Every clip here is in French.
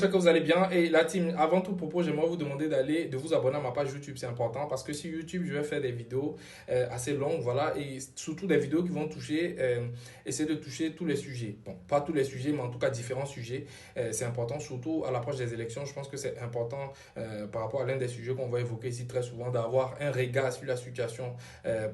J'espère que vous allez bien. Et la team, avant tout propos, j'aimerais vous demander de vous abonner à ma page YouTube. C'est important parce que sur YouTube, je vais faire des vidéos assez longues, voilà, et surtout des vidéos qui vont essayer de toucher tous les sujets. Bon, pas tous les sujets, mais en tout cas différents sujets. C'est important, surtout à l'approche des élections. Je pense que c'est important par rapport à l'un des sujets qu'on va évoquer ici très souvent, d'avoir un regard sur la situation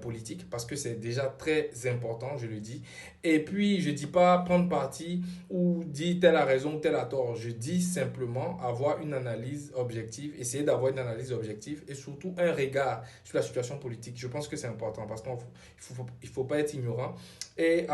politique parce que c'est déjà très important, je le dis. Et puis, je ne dis pas prendre parti ou dire tel a raison ou tel a tort. Je dis simplement avoir une analyse objective, essayer d'avoir une analyse objective et surtout un regard sur la situation politique. Je pense que c'est important parce qu'il ne faut pas être ignorant. Et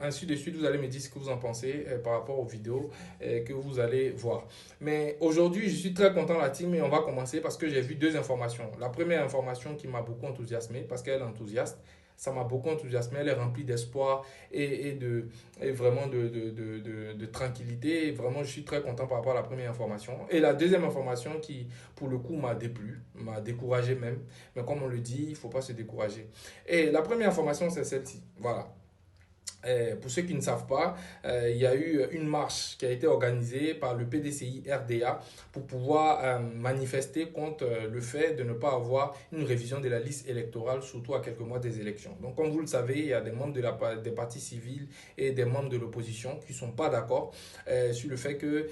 ainsi de suite, vous allez me dire ce que vous en pensez par rapport aux vidéos que vous allez voir. Mais aujourd'hui, je suis très content, la team, et on va commencer parce que j'ai vu deux informations. La première information qui m'a beaucoup enthousiasmé parce qu'elle est enthousiaste. Ça m'a beaucoup enthousiasmé, elle est remplie d'espoir et vraiment de tranquillité. Et vraiment, je suis très content par rapport à la première information. Et la deuxième information qui, pour le coup, m'a déplu, m'a découragé même. Mais comme on le dit, il ne faut pas se décourager. Et la première information, c'est celle-ci. Voilà. Pour ceux qui ne savent pas, il y a eu une marche qui a été organisée par le PDCI RDA pour pouvoir manifester contre le fait de ne pas avoir une révision de la liste électorale, surtout à quelques mois des élections. Donc, comme vous le savez, il y a des membres des partis civils et des membres de l'opposition qui ne sont pas d'accord sur le fait que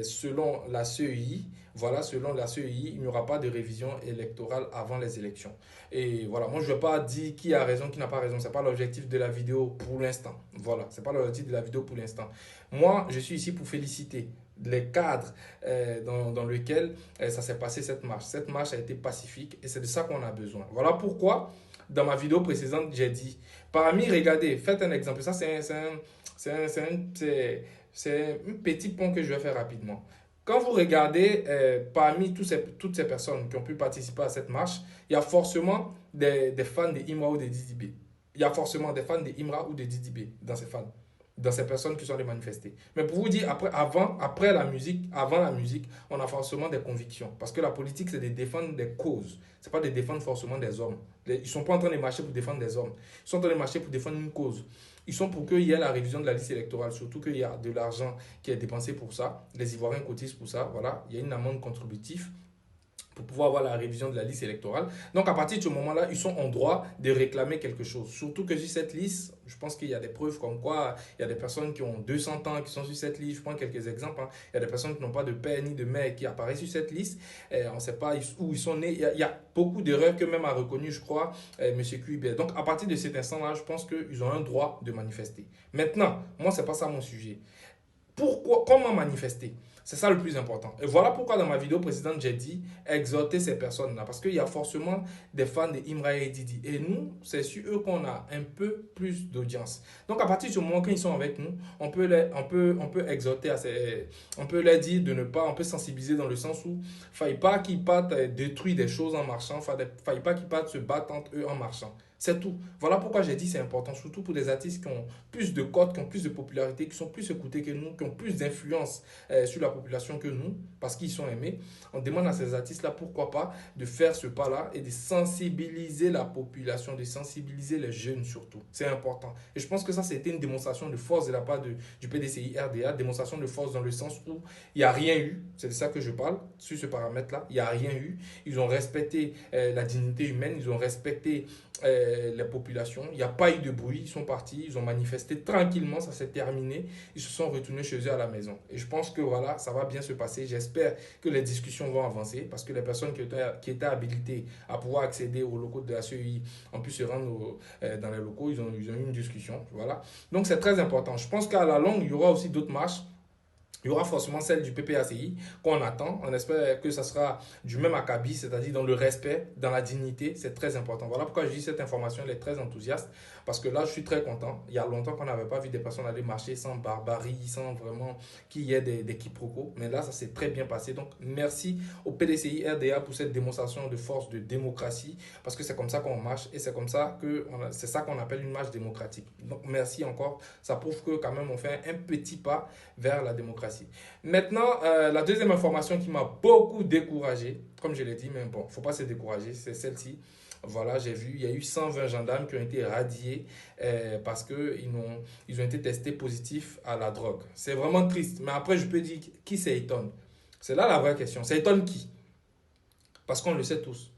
selon la CEI, voilà, selon la CEI, il n'y aura pas de révision électorale avant les élections. Et voilà, moi je ne vais pas dire qui a raison, qui n'a pas raison. Ce n'est pas l'objectif de la vidéo pour l'instant. Voilà, ce n'est pas l'objectif de la vidéo pour l'instant. Moi, je suis ici pour féliciter les cadres dans lesquels ça s'est passé cette marche. Cette marche a été pacifique et c'est de ça qu'on a besoin. Voilà pourquoi, dans ma vidéo précédente, j'ai dit, parmi, regardez, faites un exemple. Ça, c'est un petit point que je vais faire rapidement. Quand vous regardez parmi toutes ces personnes qui ont pu participer à cette marche, il y a forcément des fans de Imra ou de Didi B. Il y a forcément des fans de Imra ou de Didi B dans ces fans, dans ces personnes qui sont allées manifester. Mais pour vous dire, après la musique, avant la musique, on a forcément des convictions. Parce que la politique, c'est de défendre des causes. Ce n'est pas de défendre forcément des hommes. Ils ne sont pas en train de marcher pour défendre des hommes. Ils sont en train de marcher pour défendre une cause. Ils sont pour qu'il y ait la révision de la liste électorale, surtout qu'il y a de l'argent qui est dépensé pour ça. Les Ivoiriens cotisent pour ça. Voilà, il y a une amende contributive pour pouvoir avoir la révision de la liste électorale. Donc à partir de ce moment-là, ils sont en droit de réclamer quelque chose. Surtout que sur cette liste, je pense qu'il y a des preuves comme quoi il y a des personnes qui ont 200 ans qui sont sur cette liste. Je prends quelques exemples. Hein. Il y a des personnes qui n'ont pas de père ni de mère qui apparaissent sur cette liste. On ne sait pas où ils sont nés. Il y a beaucoup d'erreurs que même a reconnu, je crois, M. QIB. Donc à partir de cet instant-là, je pense qu'ils ont un droit de manifester. Maintenant, moi, ce n'est pas ça mon sujet. Pourquoi, comment manifester? C'est ça le plus important. Et voilà pourquoi dans ma vidéo précédente, j'ai dit exhorter ces personnes-là. Parce qu'il y a forcément des fans de Imra et Didi. Et nous, c'est sur eux qu'on a un peu plus d'audience. Donc à partir du moment où ils sont avec nous, on peut exhorter, on peut leur dire de ne pas, on peut sensibiliser dans le sens où il ne faille pas qu'ils partent détruire des choses en marchant, il ne faille pas qu'ils partent se battre entre eux en marchant. C'est tout. Voilà pourquoi j'ai dit c'est important, surtout pour des artistes qui ont plus de codes, qui ont plus de popularité, qui sont plus écoutés que nous, qui ont plus d'influence sur la population que nous, parce qu'ils sont aimés. On demande à ces artistes-là, pourquoi pas, de faire ce pas-là et de sensibiliser la population, de sensibiliser les jeunes surtout. C'est important. Et je pense que ça, c'était une démonstration de force de la part du PDCI RDA, démonstration de force dans le sens où il n'y a rien eu, c'est de ça que je parle, sur ce paramètre-là, il n'y a rien eu. Ils ont respecté la dignité humaine, ils ont respecté les populations. Il n'y a pas eu de bruit. Ils sont partis, ils ont manifesté tranquillement, ça s'est terminé. Ils se sont retournés chez eux à la maison. Et je pense que voilà, ça va bien se passer. J'espère que les discussions vont avancer parce que les personnes qui étaient habilitées à pouvoir accéder aux locaux de la CEI ont pu se rendre dans les locaux. Ils ont eu une discussion. Voilà. Donc c'est très important. Je pense qu'à la longue, il y aura aussi d'autres marches. Il y aura forcément celle du PPACI qu'on attend. On espère que ça sera du même acabit, c'est-à-dire dans le respect, dans la dignité. C'est très important. Voilà pourquoi je dis cette information, elle est très enthousiaste. Parce que là, je suis très content. Il y a longtemps qu'on n'avait pas vu des personnes aller marcher sans barbarie, sans vraiment qu'il y ait des quiproquos. Mais là, ça s'est très bien passé. Donc, merci au PDCI RDA pour cette démonstration de force de démocratie. Parce que c'est comme ça qu'on marche et c'est comme ça que c'est ça qu'on appelle une marche démocratique. Donc, merci encore. Ça prouve que quand même, on fait un petit pas vers la démocratie. Maintenant, la deuxième information qui m'a beaucoup découragé, comme je l'ai dit, mais bon, il ne faut pas se décourager, c'est celle-ci. Voilà, j'ai vu, il y a eu 120 gendarmes qui ont été radiés parce qu'ils ont été testés positifs à la drogue. C'est vraiment triste. Mais après, je peux dire, qui s'étonne? C'est là la vraie question. Ça étonne qui? Parce qu'on le sait tous.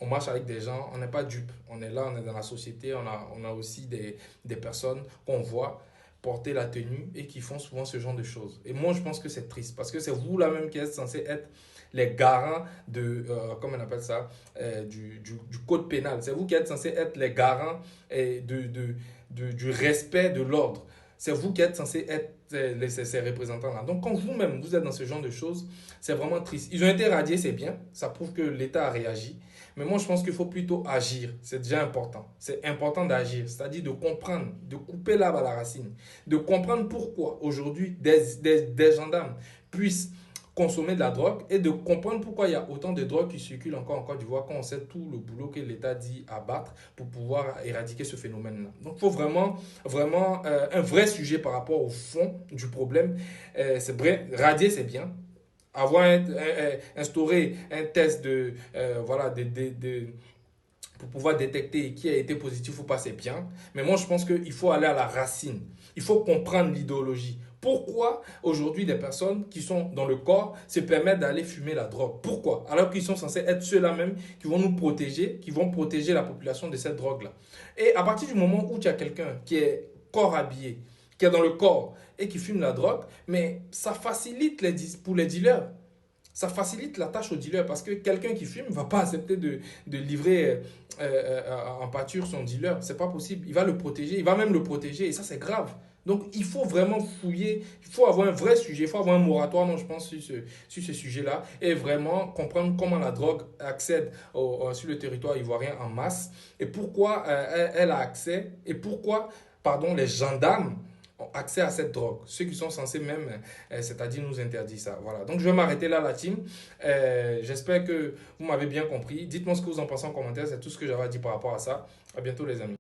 On marche avec des gens, on n'est pas dupes. On est là, on est dans la société, on a aussi des personnes qu'on voit porter la tenue et qui font souvent ce genre de choses. Et moi, je pense que c'est triste parce que c'est vous là même qui êtes censé être les garants de, comment on appelle ça, du code pénal. C'est vous qui êtes censé être les garants du respect de l'ordre. C'est vous qui êtes censé être ces représentants-là. Donc, quand vous-même, vous êtes dans ce genre de choses, c'est vraiment triste. Ils ont été radiés, c'est bien. Ça prouve que l'État a réagi. Mais moi, je pense qu'il faut plutôt agir. C'est déjà important. C'est important d'agir, c'est-à-dire de comprendre, de couper l'arbre à la racine, de comprendre pourquoi aujourd'hui des gendarmes puissent consommer de la drogue et de comprendre pourquoi il y a autant de drogue qui circulent encore en Côte d'Ivoire quand on sait tout le boulot que l'État dit abattre pour pouvoir éradiquer ce phénomène-là. Donc il faut vraiment un vrai sujet par rapport au fond du problème. C'est vrai, radier c'est bien, avoir instauré un test voilà, pour pouvoir détecter qui a été positif ou pas, c'est bien. Mais moi, je pense qu'il faut aller à la racine. Il faut comprendre l'idéologie. Pourquoi aujourd'hui des personnes qui sont dans le corps se permettent d'aller fumer la drogue? Pourquoi? Alors qu'ils sont censés être ceux-là même qui vont nous protéger, qui vont protéger la population de cette drogue-là. Et à partir du moment où tu as quelqu'un qui est corps habillé, qui est dans le corps et qui fume la drogue, mais ça facilite pour les dealers. Ça facilite la tâche au dealer parce que quelqu'un qui fume ne va pas accepter de livrer en pâture son dealer. C'est pas possible. Il va le protéger, il va même le protéger et ça c'est grave. Donc il faut vraiment fouiller, il faut avoir un vrai sujet, il faut avoir un moratoire, moi je pense, sur ce sujet-là et vraiment comprendre comment la drogue accède sur le territoire ivoirien en masse et pourquoi elle a accès et pourquoi, pardon, les gendarmes ont accès à cette drogue. Ceux qui sont censés même, c'est-à-dire nous interdire ça. Voilà. Donc je vais m'arrêter là, la team. J'espère que vous m'avez bien compris. Dites-moi ce que vous en pensez en commentaire. C'est tout ce que j'avais à dire par rapport à ça. À bientôt les amis.